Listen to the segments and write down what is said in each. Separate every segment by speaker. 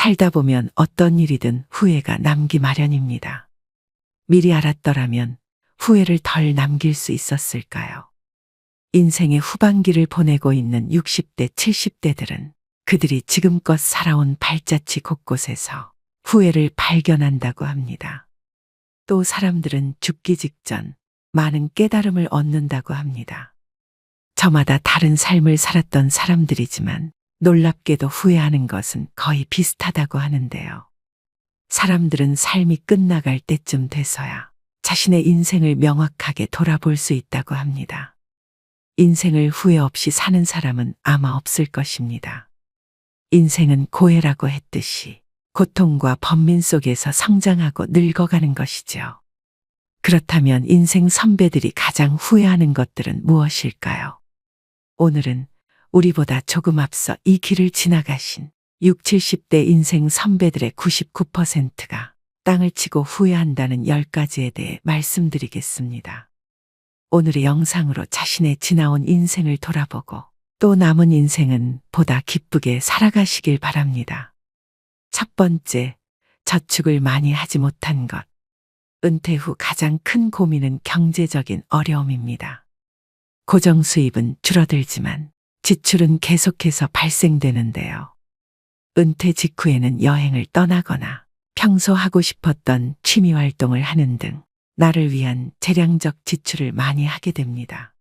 Speaker 1: 살다 보면 어떤 일이든 후회가 남기 마련입니다. 미리 알았더라면 후회를 덜 남길 수 있었을까요? 인생의 후반기를 보내고 있는 60대, 70대들은 그들이 지금껏 살아온 발자취 곳곳에서 후회를 발견한다고 합니다. 또 사람들은 죽기 직전 많은 깨달음을 얻는다고 합니다. 저마다 다른 삶을 살았던 사람들이지만 놀랍게도 후회하는 것은 거의 비슷하다고 하는데요. 사람들은 삶이 끝나갈 때쯤 돼서야 자신의 인생을 명확하게 돌아볼 수 있다고 합니다. 인생을 후회 없이 사는 사람은 아마 없을 것입니다. 인생은 고해라고 했듯이 고통과 번민 속에서 성장하고 늙어가는 것이죠. 그렇다면 인생 선배들이 가장 후회하는 것들은 무엇일까요? 오늘은 우리보다 조금 앞서 이 길을 지나가신 60, 70대 인생 선배들의 99%가 땅을 치고 후회한다는 10가지에 대해 말씀드리겠습니다. 오늘의 영상으로 자신의 지나온 인생을 돌아보고 또 남은 인생은 보다 기쁘게 살아가시길 바랍니다. 첫 번째, 저축을 많이 하지 못한 것. 은퇴 후 가장 큰 고민은 경제적인 어려움입니다. 고정 수입은 줄어들지만 지출은 계속해서 발생되는데요. 은퇴 직후에는 여행을 떠나거나 평소 하고 싶었던 취미 활동을 하는 등 나를 위한 재량적 지출을 많이 하게 됩니다.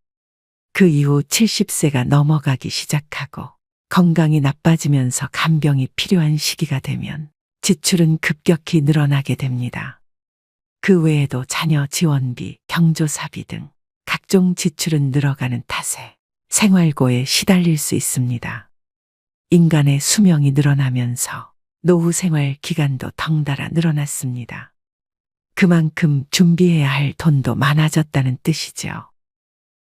Speaker 1: 그 이후 70세가 넘어가기 시작하고 건강이 나빠지면서 간병이 필요한 시기가 되면 지출은 급격히 늘어나게 됩니다. 그 외에도 자녀 지원비, 경조사비 등 각종 지출은 늘어가는 탓에 생활고에 시달릴 수 있습니다. 인간의 수명이 늘어나면서 노후 생활 기간도 덩달아 늘어났습니다. 그만큼 준비해야 할 돈도 많아졌다는 뜻이죠.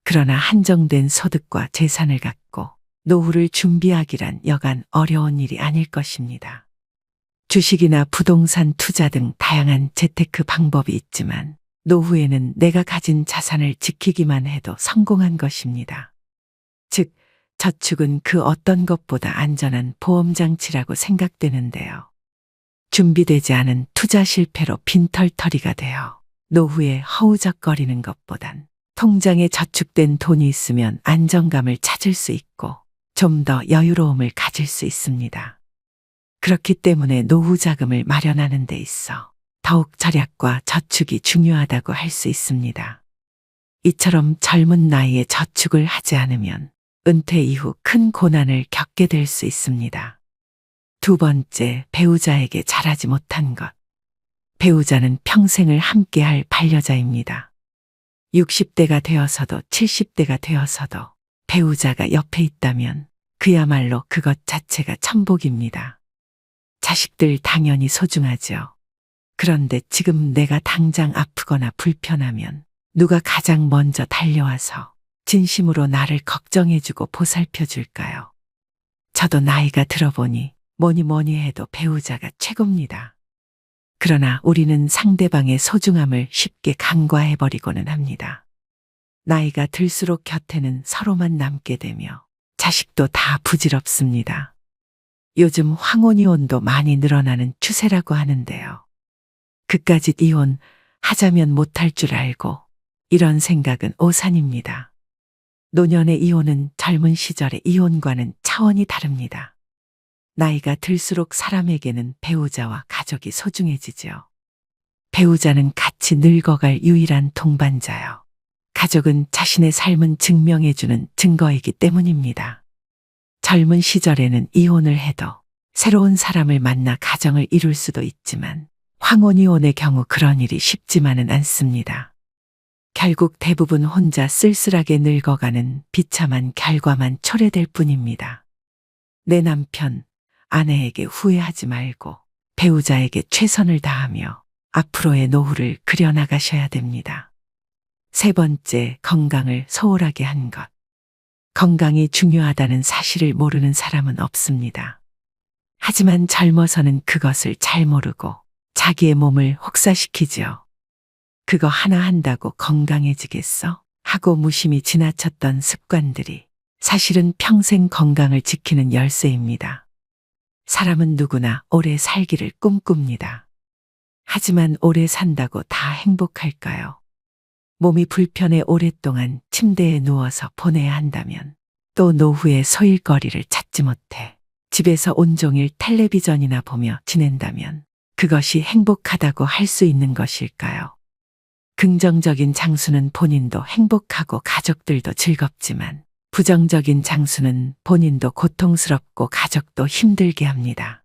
Speaker 1: 그러나 한정된 소득과 재산을 갖고 노후를 준비하기란 여간 어려운 일이 아닐 것입니다. 주식이나 부동산 투자 등 다양한 재테크 방법이 있지만 노후에는 내가 가진 자산을 지키기만 해도 성공한 것입니다. 즉, 저축은 그 어떤 것보다 안전한 보험장치라고 생각되는데요. 준비되지 않은 투자 실패로 빈털터리가 되어 노후에 허우적거리는 것보단 통장에 저축된 돈이 있으면 안정감을 찾을 수 있고 좀 더 여유로움을 가질 수 있습니다. 그렇기 때문에 노후 자금을 마련하는 데 있어 더욱 절약과 저축이 중요하다고 할 수 있습니다. 이처럼 젊은 나이에 저축을 하지 않으면 은퇴 이후 큰 고난을 겪게 될 수 있습니다. 두 번째, 배우자에게 잘하지 못한 것. 배우자는 평생을 함께할 반려자입니다. 60대가 되어서도 70대가 되어서도 배우자가 옆에 있다면 그야말로 그것 자체가 천복입니다. 자식들 당연히 소중하죠. 그런데 지금 내가 당장 아프거나 불편하면 누가 가장 먼저 달려와서 진심으로 나를 걱정해주고 보살펴줄까요? 저도 나이가 들어보니 뭐니 해도 배우자가 최고입니다. 그러나 우리는 상대방의 소중함을 쉽게 간과해버리고는 합니다. 나이가 들수록 곁에는 서로만 남게 되며 자식도 다 부질없습니다. 요즘 황혼이혼도 많이 늘어나는 추세라고 하는데요. 그까짓 이혼 하자면 못할 줄 알고 이런 생각은 오산입니다. 노년의 이혼은 젊은 시절의 이혼과는 차원이 다릅니다. 나이가 들수록 사람에게는 배우자와 가족이 소중해지죠. 배우자는 같이 늙어갈 유일한 동반자요. 가족은 자신의 삶은 증명해주는 증거이기 때문입니다. 젊은 시절에는 이혼을 해도 새로운 사람을 만나 가정을 이룰 수도 있지만 황혼이혼의 경우 그런 일이 쉽지만은 않습니다. 결국 대부분 혼자 쓸쓸하게 늙어가는 비참한 결과만 초래될 뿐입니다. 내 남편, 아내에게 후회하지 말고 배우자에게 최선을 다하며 앞으로의 노후를 그려나가셔야 됩니다. 세 번째, 건강을 소홀하게 한 것. 건강이 중요하다는 사실을 모르는 사람은 없습니다. 하지만 젊어서는 그것을 잘 모르고 자기의 몸을 혹사시키지요. 그거 하나 한다고 건강해지겠어? 하고 무심히 지나쳤던 습관들이 사실은 평생 건강을 지키는 열쇠입니다. 사람은 누구나 오래 살기를 꿈꿉니다. 하지만 오래 산다고 다 행복할까요? 몸이 불편해 오랫동안 침대에 누워서 보내야 한다면, 또 노후에 소일거리를 찾지 못해 집에서 온종일 텔레비전이나 보며 지낸다면 그것이 행복하다고 할 수 있는 것일까요? 긍정적인 장수는 본인도 행복하고 가족들도 즐겁지만, 부정적인 장수는 본인도 고통스럽고 가족도 힘들게 합니다.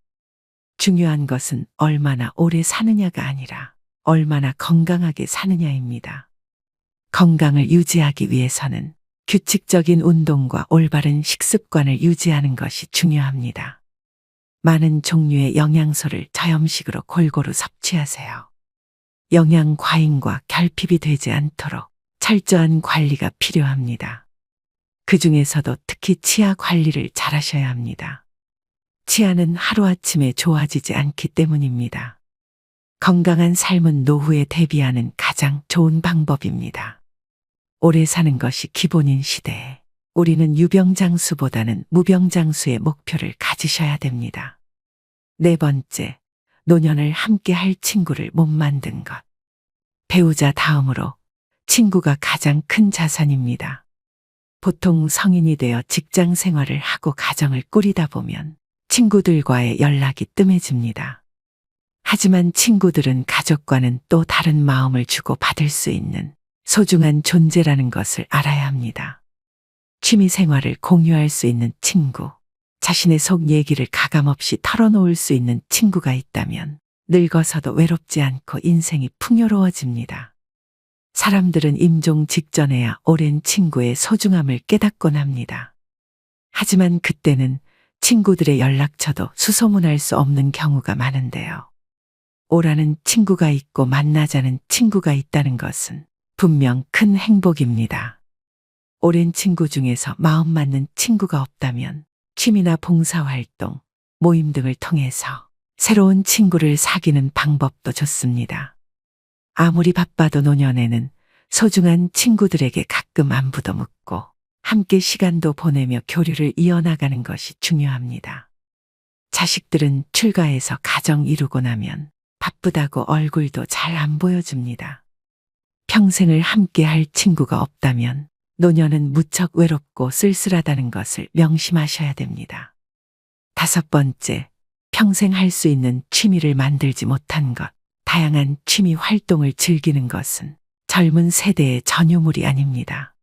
Speaker 1: 중요한 것은 얼마나 오래 사느냐가 아니라 얼마나 건강하게 사느냐입니다. 건강을 유지하기 위해서는 규칙적인 운동과 올바른 식습관을 유지하는 것이 중요합니다. 많은 종류의 영양소를 저염식으로 골고루 섭취하세요. 영양 과잉과 결핍이 되지 않도록 철저한 관리가 필요합니다. 그 중에서도 특히 치아 관리를 잘 하셔야 합니다. 치아는 하루아침에 좋아지지 않기 때문입니다. 건강한 삶은 노후에 대비하는 가장 좋은 방법입니다. 오래 사는 것이 기본인 시대에 우리는 유병장수보다는 무병장수의 목표를 가지셔야 됩니다. 네 번째, 노년을 함께 할 친구를 못 만든 것. 배우자 다음으로 친구가 가장 큰 자산입니다. 보통 성인이 되어 직장 생활을 하고 가정을 꾸리다 보면 친구들과의 연락이 뜸해집니다. 하지만 친구들은 가족과는 또 다른 마음을 주고 받을 수 있는 소중한 존재라는 것을 알아야 합니다. 취미 생활을 공유할 수 있는 친구, 자신의 속 얘기를 가감없이 털어놓을 수 있는 친구가 있다면 늙어서도 외롭지 않고 인생이 풍요로워집니다. 사람들은 임종 직전에야 오랜 친구의 소중함을 깨닫곤 합니다. 하지만 그때는 친구들의 연락처도 수소문할 수 없는 경우가 많은데요. 오라는 친구가 있고 만나자는 친구가 있다는 것은 분명 큰 행복입니다. 오랜 친구 중에서 마음 맞는 친구가 없다면 취미나 봉사활동, 모임 등을 통해서 새로운 친구를 사귀는 방법도 좋습니다. 아무리 바빠도 노년에는 소중한 친구들에게 가끔 안부도 묻고 함께 시간도 보내며 교류를 이어나가는 것이 중요합니다. 자식들은 출가해서 가정 이루고 나면 바쁘다고 얼굴도 잘 안 보여줍니다. 평생을 함께 할 친구가 없다면 노년은 무척 외롭고 쓸쓸하다는 것을 명심하셔야 됩니다. 다섯 번째, 평생 할 수 있는 취미를 만들지 못한 것. 다양한 취미 활동을 즐기는 것은 젊은 세대의 전유물이 아닙니다.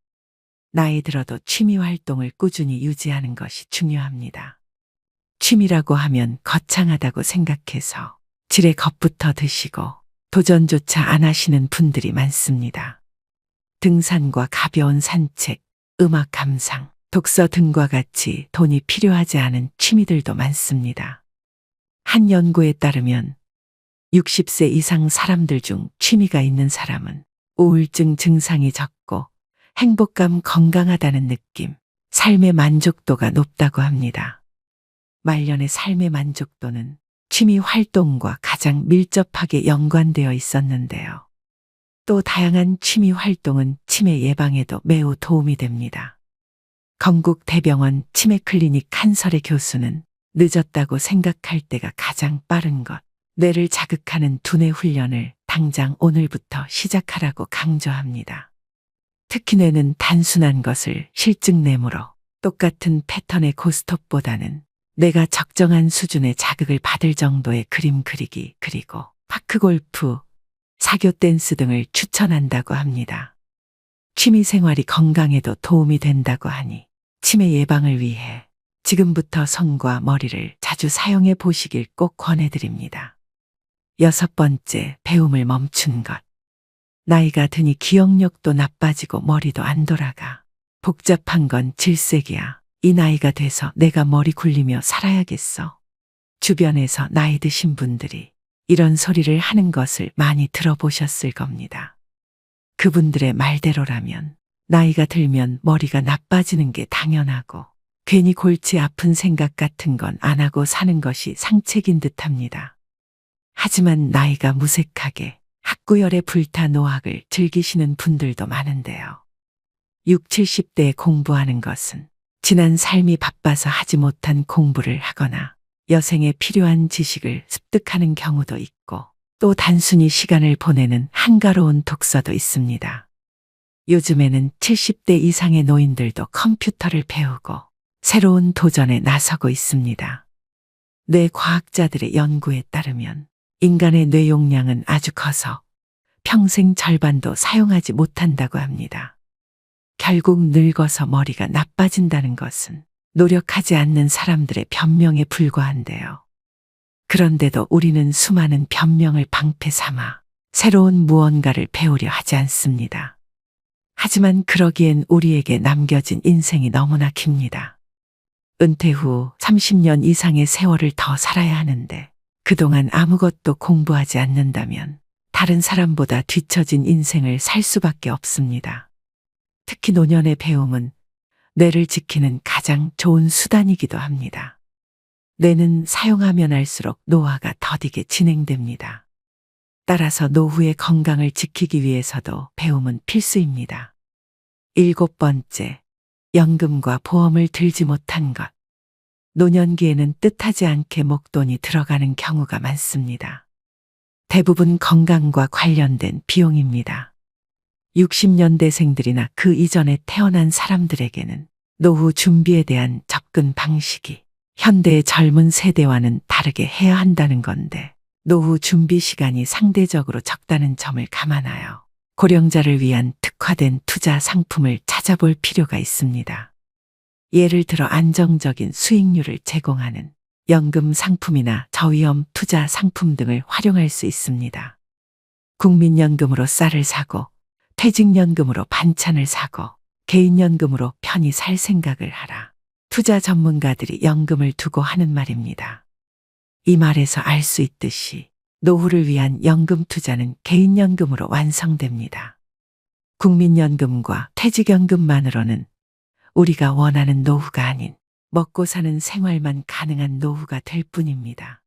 Speaker 1: 나이 들어도 취미 활동을 꾸준히 유지하는 것이 중요합니다. 취미라고 하면 거창하다고 생각해서 질에 겁부터 드시고 도전조차 안 하시는 분들이 많습니다. 등산과 가벼운 산책, 음악 감상, 독서 등과 같이 돈이 필요하지 않은 취미들도 많습니다. 한 연구에 따르면 60세 이상 사람들 중 취미가 있는 사람은 우울증 증상이 적고 행복감 건강하다는 느낌, 삶의 만족도가 높다고 합니다. 말년의 삶의 만족도는 취미 활동과 가장 밀접하게 연관되어 있었는데요. 또 다양한 취미 활동은 치매 예방에도 매우 도움이 됩니다. 건국대병원 치매클리닉 한설의 교수는 늦었다고 생각할 때가 가장 빠른 것, 뇌를 자극하는 두뇌 훈련을 당장 오늘부터 시작하라고 강조합니다. 특히 뇌는 단순한 것을 실증내므로 똑같은 패턴의 고스톱보다는 뇌가 적정한 수준의 자극을 받을 정도의 그림 그리기, 그리고 파크골프, 사교 댄스 등을 추천한다고 합니다. 취미 생활이 건강에도 도움이 된다고 하니 치매 예방을 위해 지금부터 손과 머리를 자주 사용해 보시길 꼭 권해드립니다. 여섯 번째, 배움을 멈춘 것. 나이가 드니 기억력도 나빠지고 머리도 안 돌아가. 복잡한 건 질색이야. 이 나이가 돼서 내가 머리 굴리며 살아야겠어. 주변에서 나이 드신 분들이 이런 소리를 하는 것을 많이 들어보셨을 겁니다. 그분들의 말대로라면 나이가 들면 머리가 나빠지는 게 당연하고 괜히 골치 아픈 생각 같은 건 안 하고 사는 것이 상책인 듯합니다. 하지만 나이가 무색하게 학구열에 불타 노학을 즐기시는 분들도 많은데요. 6, 70대에 공부하는 것은 지난 삶이 바빠서 하지 못한 공부를 하거나 여생에 필요한 지식을 습득하는 경우도 있고 또 단순히 시간을 보내는 한가로운 독서도 있습니다. 요즘에는 70대 이상의 노인들도 컴퓨터를 배우고 새로운 도전에 나서고 있습니다. 뇌과학자들의 연구에 따르면 인간의 뇌 용량은 아주 커서 평생 절반도 사용하지 못한다고 합니다. 결국 늙어서 머리가 나빠진다는 것은 노력하지 않는 사람들의 변명에 불과한데요. 그런데도 우리는 수많은 변명을 방패 삼아 새로운 무언가를 배우려 하지 않습니다. 하지만 그러기엔 우리에게 남겨진 인생이 너무나 깁니다. 은퇴 후 30년 이상의 세월을 더 살아야 하는데 그동안 아무것도 공부하지 않는다면 다른 사람보다 뒤처진 인생을 살 수밖에 없습니다. 특히 노년의 배움은 뇌를 지키는 가장 좋은 수단이기도 합니다. 뇌는 사용하면 할수록 노화가 더디게 진행됩니다. 따라서 노후의 건강을 지키기 위해서도 배움은 필수입니다. 7번째, 연금과 보험을 들지 못한 것. 노년기에는 뜻하지 않게 목돈이 들어가는 경우가 많습니다. 대부분 건강과 관련된 비용입니다. 60년대생들이나 그 이전에 태어난 사람들에게는 노후 준비에 대한 접근 방식이 현대의 젊은 세대와는 다르게 해야 한다는 건데 노후 준비 시간이 상대적으로 적다는 점을 감안하여 고령자를 위한 특화된 투자 상품을 찾아볼 필요가 있습니다. 예를 들어 안정적인 수익률을 제공하는 연금 상품이나 저위험 투자 상품 등을 활용할 수 있습니다. 국민연금으로 쌀을 사고 퇴직연금으로 반찬을 사고 개인연금으로 편히 살 생각을 하라. 투자 전문가들이 연금을 두고 하는 말입니다. 이 말에서 알 수 있듯이 노후를 위한 연금 투자는 개인연금으로 완성됩니다. 국민연금과 퇴직연금만으로는 우리가 원하는 노후가 아닌 먹고 사는 생활만 가능한 노후가 될 뿐입니다.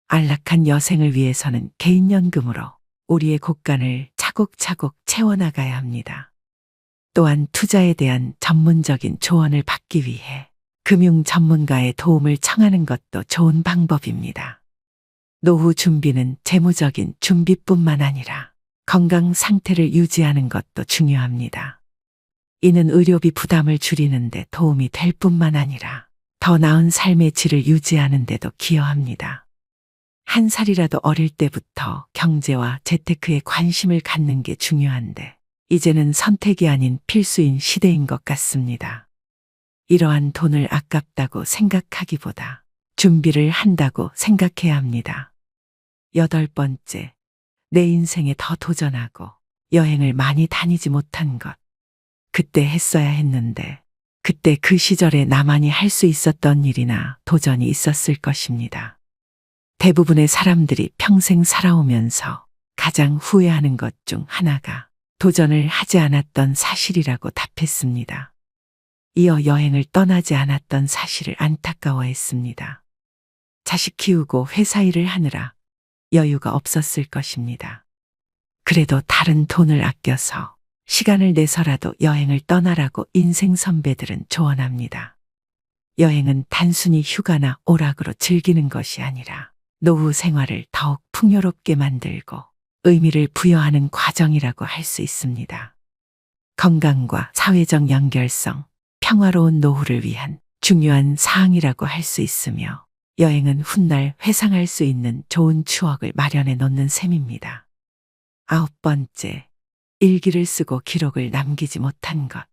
Speaker 1: 안락한 여생을 위해서는 개인연금으로 우리의 곳간을 차곡차곡 채워나가야 합니다. 또한 투자에 대한 전문적인 조언을 받기 위해 금융 전문가의 도움을 청하는 것도 좋은 방법입니다. 노후 준비는 재무적인 준비뿐만 아니라 건강 상태를 유지하는 것도 중요합니다. 이는 의료비 부담을 줄이는 데 도움이 될 뿐만 아니라 더 나은 삶의 질을 유지하는 데도 기여합니다. 한 살이라도 어릴 때부터 경제와 재테크에 관심을 갖는 게 중요한데 이제는 선택이 아닌 필수인 시대인 것 같습니다. 이러한 돈을 아깝다고 생각하기보다 준비를 한다고 생각해야 합니다. 8번째, 내 인생에 더 도전하고 여행을 많이 다니지 못한 것. 그때 했어야 했는데 그때 그 시절에 나만이 할 수 있었던 일이나 도전이 있었을 것입니다. 대부분의 사람들이 평생 살아오면서 가장 후회하는 것 중 하나가 도전을 하지 않았던 사실이라고 답했습니다. 이어 여행을 떠나지 않았던 사실을 안타까워했습니다. 자식 키우고 회사 일을 하느라 여유가 없었을 것입니다. 그래도 다른 돈을 아껴서 시간을 내서라도 여행을 떠나라고 인생 선배들은 조언합니다. 여행은 단순히 휴가나 오락으로 즐기는 것이 아니라 노후 생활을 더욱 풍요롭게 만들고 의미를 부여하는 과정이라고 할 수 있습니다. 건강과 사회적 연결성, 평화로운 노후를 위한 중요한 사항이라고 할 수 있으며 여행은 훗날 회상할 수 있는 좋은 추억을 마련해 놓는 셈입니다. 9번째, 일기를 쓰고 기록을 남기지 못한 것.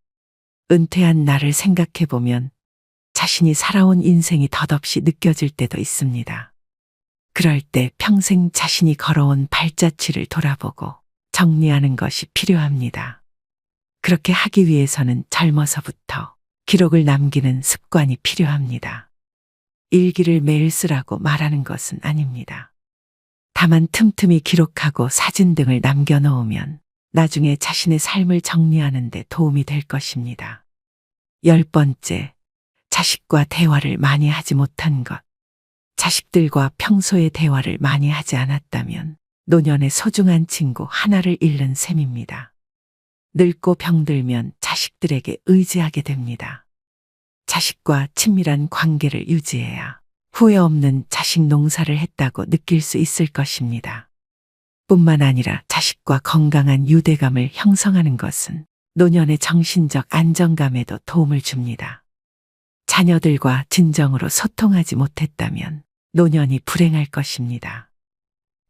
Speaker 1: 은퇴한 나를 생각해보면 자신이 살아온 인생이 덧없이 느껴질 때도 있습니다. 그럴 때 평생 자신이 걸어온 발자취를 돌아보고 정리하는 것이 필요합니다. 그렇게 하기 위해서는 젊어서부터 기록을 남기는 습관이 필요합니다. 일기를 매일 쓰라고 말하는 것은 아닙니다. 다만 틈틈이 기록하고 사진 등을 남겨놓으면 나중에 자신의 삶을 정리하는 데 도움이 될 것입니다. 10번째, 자식과 대화를 많이 하지 못한 것. 자식들과 평소에 대화를 많이 하지 않았다면 노년의 소중한 친구 하나를 잃는 셈입니다. 늙고 병들면 자식들에게 의지하게 됩니다. 자식과 친밀한 관계를 유지해야 후회 없는 자식 농사를 했다고 느낄 수 있을 것입니다. 뿐만 아니라 자식과 건강한 유대감을 형성하는 것은 노년의 정신적 안정감에도 도움을 줍니다. 자녀들과 진정으로 소통하지 못했다면 노년이 불행할 것입니다.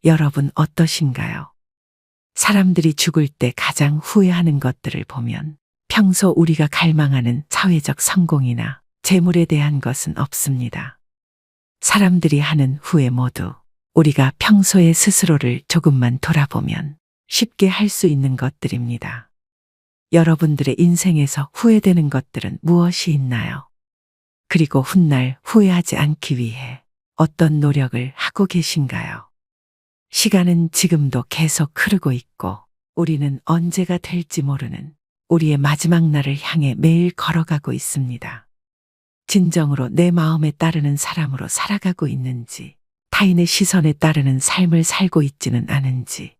Speaker 1: 여러분 어떠신가요? 사람들이 죽을 때 가장 후회하는 것들을 보면 평소 우리가 갈망하는 사회적 성공이나 재물에 대한 것은 없습니다. 사람들이 하는 후회 모두 우리가 평소에 스스로를 조금만 돌아보면 쉽게 할 수 있는 것들입니다. 여러분들의 인생에서 후회되는 것들은 무엇이 있나요? 그리고 훗날 후회하지 않기 위해 어떤 노력을 하고 계신가요? 시간은 지금도 계속 흐르고 있고 우리는 언제가 될지 모르는 우리의 마지막 날을 향해 매일 걸어가고 있습니다. 진정으로 내 마음에 따르는 사람으로 살아가고 있는지, 타인의 시선에 따르는 삶을 살고 있지는 않은지,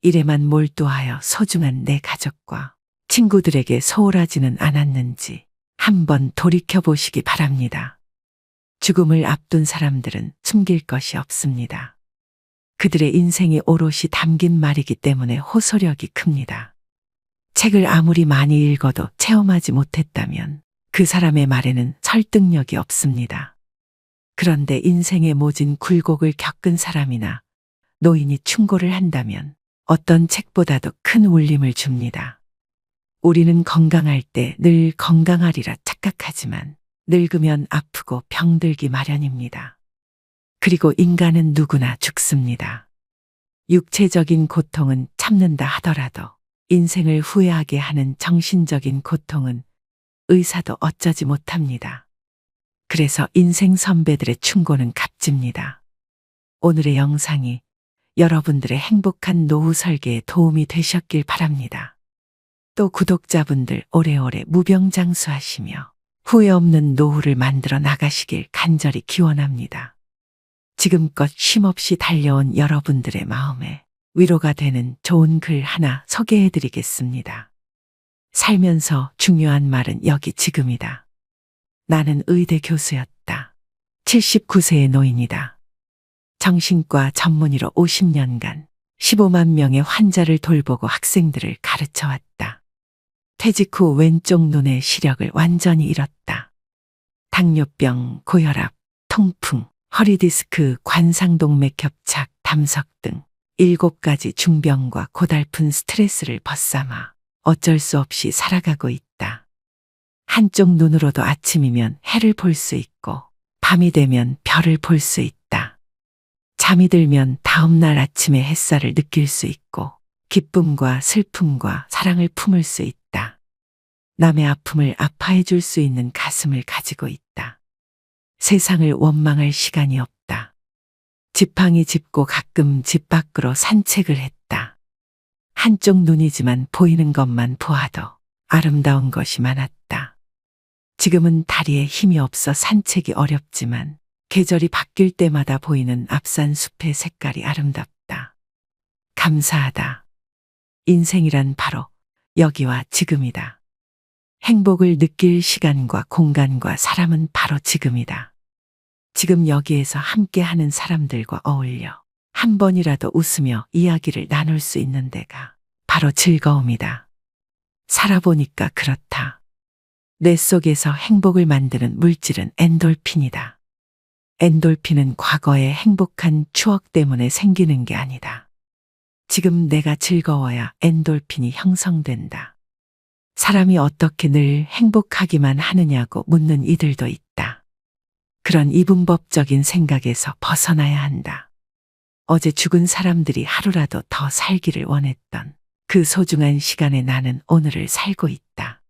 Speaker 1: 일에만 몰두하여 소중한 내 가족과 친구들에게 소홀하지는 않았는지 한번 돌이켜보시기 바랍니다. 죽음을 앞둔 사람들은 숨길 것이 없습니다. 그들의 인생이 오롯이 담긴 말이기 때문에 호소력이 큽니다. 책을 아무리 많이 읽어도 체험하지 못했다면 그 사람의 말에는 설득력이 없습니다. 그런데 인생의 모진 굴곡을 겪은 사람이나 노인이 충고를 한다면 어떤 책보다도 큰 울림을 줍니다. 우리는 건강할 때 늘 건강하리라 착각하지만 늙으면 아프고 병들기 마련입니다. 그리고 인간은 누구나 죽습니다. 육체적인 고통은 참는다 하더라도 인생을 후회하게 하는 정신적인 고통은 의사도 어쩌지 못합니다. 그래서 인생 선배들의 충고는 값집니다. 오늘의 영상이 여러분들의 행복한 노후 설계에 도움이 되셨길 바랍니다. 또 구독자분들 오래오래 무병장수하시며 후회 없는 노후를 만들어 나가시길 간절히 기원합니다. 지금껏 쉼없이 달려온 여러분들의 마음에 위로가 되는 좋은 글 하나 소개해드리겠습니다. 살면서 중요한 말은 여기 지금이다. 나는 의대 교수였다. 79세의 노인이다. 정신과 전문의로 50년간 15만 명의 환자를 돌보고 학생들을 가르쳐왔다. 퇴직 후 왼쪽 눈의 시력을 완전히 잃었다. 당뇨병, 고혈압, 통풍, 허리디스크, 관상동맥 협착, 담석 등 7가지 중병과 고달픈 스트레스를 벗삼아 어쩔 수 없이 살아가고 있다. 한쪽 눈으로도 아침이면 해를 볼 수 있고 밤이 되면 별을 볼 수 있다. 잠이 들면 다음날 아침에 햇살을 느낄 수 있고 기쁨과 슬픔과 사랑을 품을 수 있다. 남의 아픔을 아파해 줄 수 있는 가슴을 가지고 있다. 세상을 원망할 시간이 없다. 지팡이 짚고 가끔 집 밖으로 산책을 했다. 한쪽 눈이지만 보이는 것만 보아도 아름다운 것이 많았다. 지금은 다리에 힘이 없어 산책이 어렵지만 계절이 바뀔 때마다 보이는 앞산 숲의 색깔이 아름답다. 감사하다. 인생이란 바로 여기와 지금이다. 행복을 느낄 시간과 공간과 사람은 바로 지금이다. 지금 여기에서 함께하는 사람들과 어울려 한 번이라도 웃으며 이야기를 나눌 수 있는 데가 바로 즐거움이다. 살아보니까 그렇다. 뇌 속에서 행복을 만드는 물질은 엔돌핀이다. 엔돌핀은 과거의 행복한 추억 때문에 생기는 게 아니다. 지금 내가 즐거워야 엔돌핀이 형성된다. 사람이 어떻게 늘 행복하기만 하느냐고 묻는 이들도 있다. 그런 이분법적인 생각에서 벗어나야 한다. 어제 죽은 사람들이 하루라도 더 살기를 원했던 그 소중한 시간에 나는 오늘을 살고 있다.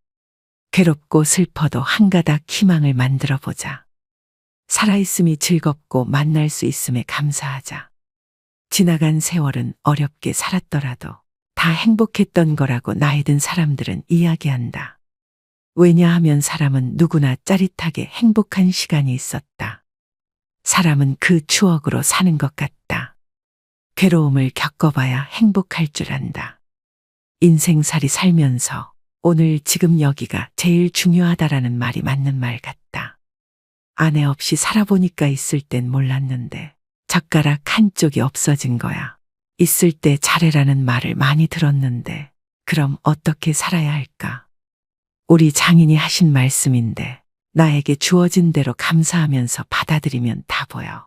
Speaker 1: 괴롭고 슬퍼도 한 가닥 희망을 만들어 보자. 살아있음이 즐겁고 만날 수 있음에 감사하자. 지나간 세월은 어렵게 살았더라도 다 행복했던 거라고 나이 든 사람들은 이야기한다. 왜냐하면 사람은 누구나 짜릿하게 행복한 시간이 있었다. 사람은 그 추억으로 사는 것 같다. 괴로움을 겪어봐야 행복할 줄 안다. 인생살이 살면서 오늘 지금 여기가 제일 중요하다라는 말이 맞는 말 같다. 아내 없이 살아보니까 있을 땐 몰랐는데 젓가락 한쪽이 없어진 거야. 있을 때 잘해라는 말을 많이 들었는데 그럼 어떻게 살아야 할까? 우리 장인이 하신 말씀인데 나에게 주어진 대로 감사하면서 받아들이면 다 보여.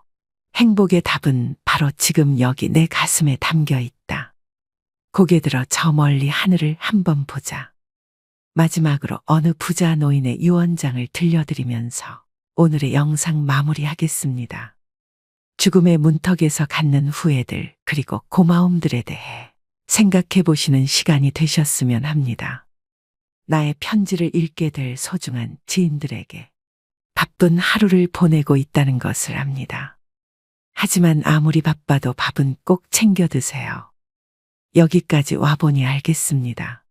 Speaker 1: 행복의 답은 바로 지금 여기 내 가슴에 담겨 있다. 고개 들어 저 멀리 하늘을 한번 보자. 마지막으로 어느 부자 노인의 유언장을 들려드리면서 오늘의 영상 마무리하겠습니다. 죽음의 문턱에서 갖는 후회들 그리고 고마움들에 대해 생각해 보시는 시간이 되셨으면 합니다. 나의 편지를 읽게 될 소중한 지인들에게 바쁜 하루를 보내고 있다는 것을 압니다. 하지만 아무리 바빠도 밥은 꼭 챙겨 드세요. 여기까지 와보니 알겠습니다.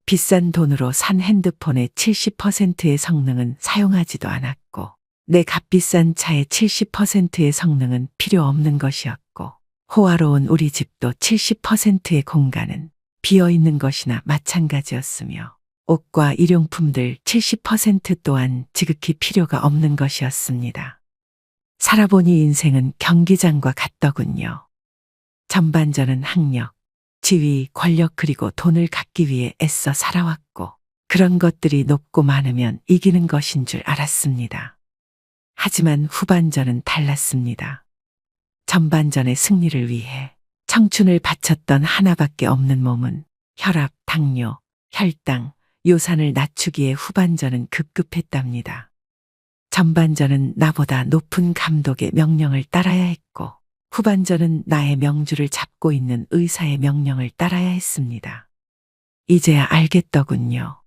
Speaker 1: 비싼 돈으로 산 핸드폰의 70%의 성능은 사용하지도 않았고 내 값비싼 차의 70%의 성능은 필요 없는 것이었고 호화로운 우리 집도 70%의 공간은 비어있는 것이나 마찬가지였으며 옷과 일용품들 70% 또한 지극히 필요가 없는 것이었습니다. 살아보니 인생은 경기장과 같더군요. 전반전은 학력, 지위, 권력 그리고 돈을 갖기 위해 애써 살아왔고 그런 것들이 높고 많으면 이기는 것인 줄 알았습니다. 하지만 후반전은 달랐습니다. 전반전의 승리를 위해 청춘을 바쳤던 하나밖에 없는 몸은 혈압, 당뇨, 혈당, 요산을 낮추기에 후반전은 급급했답니다. 전반전은 나보다 높은 감독의 명령을 따라야 했고 후반전은 나의 명주를 잡고 있는 의사의 명령을 따라야 했습니다. 이제야 알겠더군요.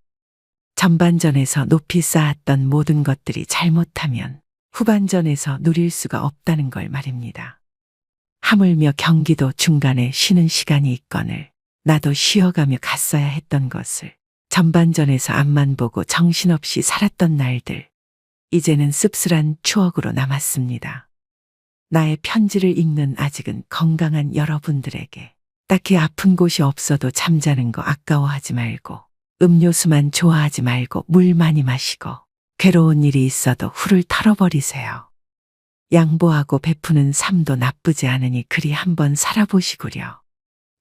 Speaker 1: 전반전에서 높이 쌓았던 모든 것들이 잘못하면 후반전에서 누릴 수가 없다는 걸 말입니다. 하물며 경기도 중간에 쉬는 시간이 있거늘 나도 쉬어가며 갔어야 했던 것을 전반전에서 앞만 보고 정신없이 살았던 날들, 이제는 씁쓸한 추억으로 남았습니다. 나의 편지를 읽는 아직은 건강한 여러분들에게 딱히 아픈 곳이 없어도 잠자는 거 아까워하지 말고 음료수만 좋아하지 말고 물 많이 마시고 괴로운 일이 있어도 후를 털어버리세요. 양보하고 베푸는 삶도 나쁘지 않으니 그리 한번 살아보시구려.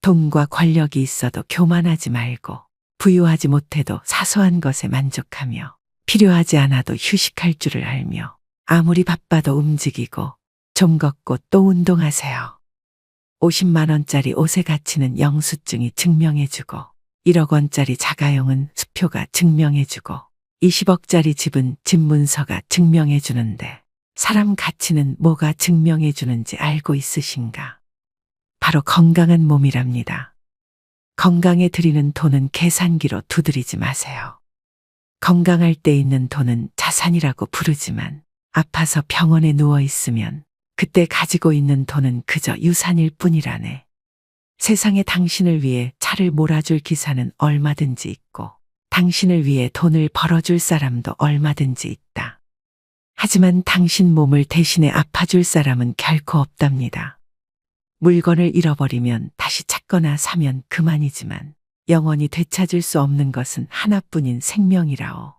Speaker 1: 돈과 권력이 있어도 교만하지 말고 부유하지 못해도 사소한 것에 만족하며 필요하지 않아도 휴식할 줄을 알며 아무리 바빠도 움직이고 좀 걷고 또 운동하세요. 50만 원짜리 옷의 가치는 영수증이 증명해주고 1억 원짜리 자가용은 수표가 증명해주고 20억짜리 집은 집 문서가 증명해주는데 사람 가치는 뭐가 증명해주는지 알고 있으신가? 바로 건강한 몸이랍니다. 건강에 들이는 돈은 계산기로 두드리지 마세요. 건강할 때 있는 돈은 자산이라고 부르지만 아파서 병원에 누워 있으면 그때 가지고 있는 돈은 그저 유산일 뿐이라네. 세상에 당신을 위해 차를 몰아줄 기사는 얼마든지 있고 당신을 위해 돈을 벌어줄 사람도 얼마든지 있다. 하지만 당신 몸을 대신에 아파줄 사람은 결코 없답니다. 물건을 잃어버리면 다시 찾거나 사면 그만이지만 영원히 되찾을 수 없는 것은 하나뿐인 생명이라오.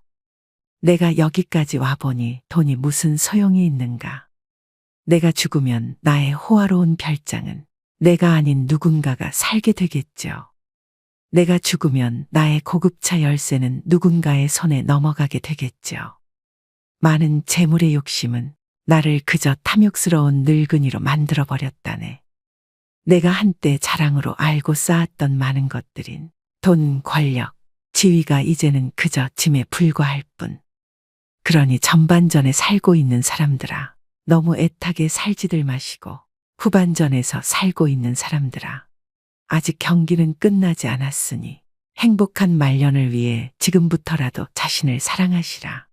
Speaker 1: 내가 여기까지 와보니 돈이 무슨 소용이 있는가. 내가 죽으면 나의 호화로운 별장은 내가 아닌 누군가가 살게 되겠죠. 내가 죽으면 나의 고급차 열쇠는 누군가의 손에 넘어가게 되겠죠. 많은 재물의 욕심은 나를 그저 탐욕스러운 늙은이로 만들어버렸다네. 내가 한때 자랑으로 알고 쌓았던 많은 것들인 돈, 권력, 지위가 이제는 그저 짐에 불과할 뿐. 그러니 전반전에 살고 있는 사람들아, 너무 애타게 살지들 마시고 후반전에서 살고 있는 사람들아, 아직 경기는 끝나지 않았으니 행복한 말년을 위해 지금부터라도 자신을 사랑하시라.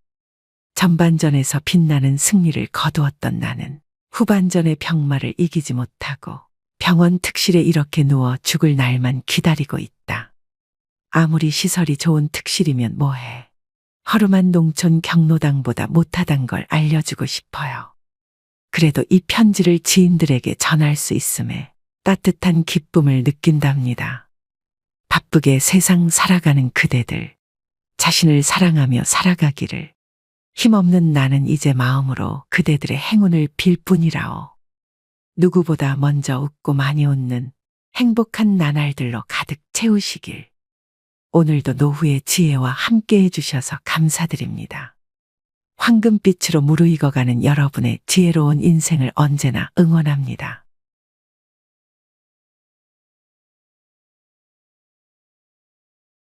Speaker 1: 전반전에서 빛나는 승리를 거두었던 나는 후반전의 병마를 이기지 못하고 병원 특실에 이렇게 누워 죽을 날만 기다리고 있다. 아무리 시설이 좋은 특실이면 뭐해. 허름한 농촌 경로당보다 못하단 걸 알려주고 싶어요. 그래도 이 편지를 지인들에게 전할 수 있음에 따뜻한 기쁨을 느낀답니다. 바쁘게 세상 살아가는 그대들, 자신을 사랑하며 살아가기를, 힘없는 나는 이제 마음으로 그대들의 행운을 빌 뿐이라오. 누구보다 먼저 웃고 많이 웃는 행복한 나날들로 가득 채우시길. 오늘도 노후의 지혜와 함께 해주셔서 감사드립니다. 황금빛으로 무르익어가는 여러분의 지혜로운 인생을 언제나 응원합니다.